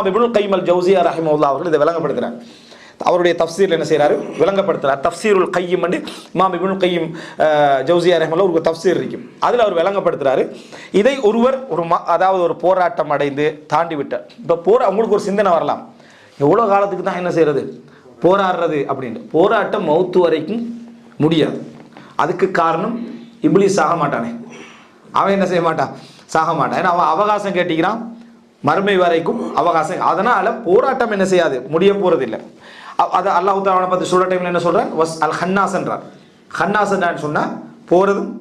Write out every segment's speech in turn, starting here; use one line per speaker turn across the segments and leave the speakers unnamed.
இப்னுல் கைம் அல் ஜௌஸியா ரஹிமஹுல்லாஹ் அவர்கள் இதை விளங்கப்படுத்துறார். அவருடைய தஃப்சீரில் என்ன செய்கிறாரு, விளங்கப்படுத்துறார். தஃப்சீருல் கைம் வந்து இமாம் இப்னுல் கைம் ஜௌஸியா ரஹிமஹுல்லாஹ் ஒரு தஃப்சீர் இருக்கும், அதில் அவர் விளங்கப்படுத்துறாரு. இதை ஒருவர் அதாவது ஒரு போராட்டம் அடைந்து தாண்டி விட்டார். இப்போ அவங்களுக்கு ஒரு சிந்தனை வரலாம், எவ்வளோ காலத்துக்கு தான் என்ன செய்யறது, போராடுறது அப்படின்ட்டு. போராட்டம் மௌத்து வரைக்கும் முடியாது. அதுக்கு காரணம் இப்லீஸ் சாக மாட்டானே, அவன் என்ன செய்ய மாட்டான், சாக மாட்டான். ஏன்னா அவன் அவகாசம் கேட்டிக்கிறான், மறுமை வரைக்கும் அவகாசம். அதனால போராட்டம் என்ன செய்யாது, முடிய போறது இல்லை. அதை அல்லாஹ் தஆலா பற்றி சொல்ற டைம்ல என்ன சொல்றான், வஸ் அல் ஹன்னாஸ் என்றார். ஹன்னாஸ் என்ன சொன்னா, போறதும்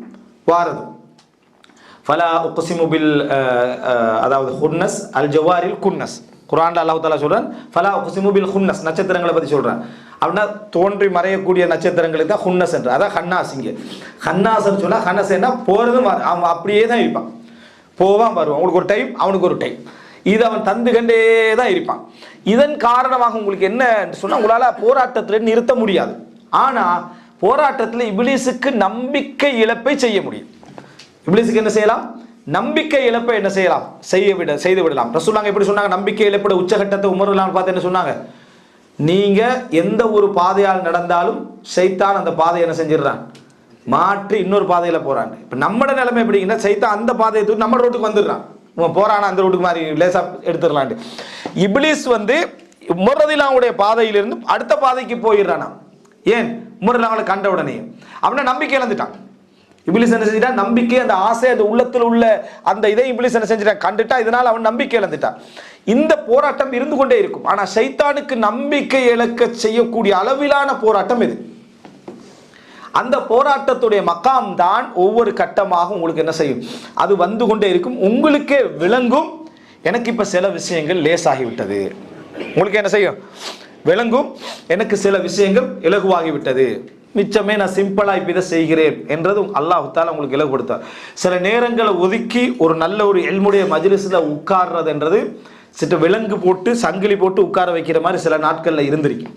வாரதும். ஃபலா உக்ஸிமு பில் அதாவது ஹுன்னஸ் அல் ஜவாரில் குன்னஸ். குர்ஆன்ல அல்லாஹ் தஆலா சொல்றான் ஃபலா உக்ஸிமு பில் ஹுன்னஸ், நட்சத்திரங்களை பற்றி சொல்றான். அப்படின்னா தோன்றி மறையக்கூடிய நட்சத்திரங்களுக்கு தான் ஹுன்னஸ் என்று. அதான் ஹன்னாஸ். இங்கே ஹன்னாஸ்ன்னு சொன்னா, ஹன்னஸ் என்ன, போறதும் அவன் அப்படியே தான் இருப்பான், போவான் வருவான். அவனுக்கு ஒரு டைம், அவனுக்கு ஒரு டைம், இது அவன் தந்து கண்டே தான் இருப்பான். இதன் காரணமாக உங்களுக்கு என்ன சொன்னா, உங்களால போராட்டத்தில் நிறுத்த முடியாது. ஆனா போராட்டத்தில் இப்லீஸுக்கு நம்பிக்கை இழப்பை செய்ய முடியும். இப்லீஸுக்கு என்ன செய்யலாம், நம்பிக்கை இழப்பை என்ன செய்யலாம், செய்து விடலாம். ரசூலுல்லாஹ் எப்படி சொன்னாங்க, நம்பிக்கை இழப்போட உச்சகட்டத்தை உமர் ரலியல்லாஹு பார்த்து என்ன சொன்னாங்க, நீங்க எந்த ஒரு பாதையால் நடந்தாலும் சைத்தான் அந்த பாதையை என்ன செஞ்சிடறான், மாற்றி இன்னொரு பாதையில போறான். இப்ப நம்மட நிலைமை எப்படிங்கன்னா, சைத்தான் அந்த பாதையை தூக்கி நம்ம ரோட்டுக்கு வந்துடுறான், போறானா அந்த ரோட்டுக்கு மாதிரி லேசா எடுத்துடலான். இப்லீஸ் வந்து உமர் ரலியல்லாஹுடைய பாதையிலிருந்து அடுத்த பாதைக்கு போயிடுறானா. ஏன், உமர் ரலியல்லாஹு கண்ட உடனே அவனை நம்பிக்கை இழந்துட்டான். இப்லீஸ் என்ன செஞ்சிட்டான், நம்பிக்கை, அந்த ஆசை, அந்த உள்ளத்தில் உள்ள அந்த இதை இப்லீஸ் என்ன செஞ்சிட்டான், கண்டுட்டா. இதனால் அவன் நம்பிக்கை இழந்துட்டான். இந்த போராட்டம் இருந்து கொண்டே இருக்கும். ஆனா சைத்தானுக்கு நம்பிக்கை இழக்க செய்யக்கூடிய அளவிலான போராட்டம் இது. அந்த போராட்டத்துடைய மக்காம் தான் ஒவ்வொரு கட்டமாக உங்களுக்கு என்ன செய்யும், அது வந்து கொண்டே இருக்கும். உங்களுக்கே விளங்கும், எனக்கு இப்ப சில விஷயங்கள் லேசாகிவிட்டது. உங்களுக்கு என்ன செய்யும், விளங்கும், எனக்கு சில விஷயங்கள் இலகுவாகிவிட்டது, மிச்சமே நான் சிம்பிளா இப்ப இதை செய்கிறேன் என்றது அல்லாஹ் தஆலா உங்களுக்கு இலகுபடுத்தார். சில நேரங்களை ஒதுக்கி ஒரு நல்ல ஒரு இல்முடைய மஜ்லிஸ்ல உட்கார்றதுன்றது சிட்டு விலங்கு போட்டு சங்கிலி போட்டு உட்கார வைக்கிற மாதிரி சில நாட்கள்ல இருந்திருக்கு.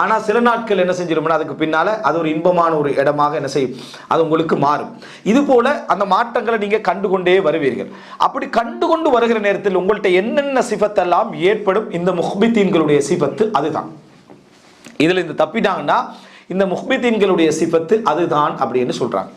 ஆனா சில நாட்கள் என்ன செஞ்சிரும்னா, அதுக்கு பின்னால அது ஒரு இன்பமான ஒரு இடமாக என்ன செய்யும், அது உங்களுக்கு மாறும். இது போல அந்த மாற்றங்களை நீங்க கண்டுகொண்டே வருவீர்கள். அப்படி கண்டுகொண்டு வருகிற நேரத்தில் உங்கள்கிட்ட என்னென்ன சிஃபத்தெல்லாம் ஏற்படும், இந்த முஹ்பித்தீன்களுடைய சிஃபத்து அதுதான். இதுல இந்த தப்பிட்டாங்கன்னா, இந்த முஹ்பித்தீன்களுடைய சிஃபத்து அதுதான் அப்படின்னு சொல்றாங்க.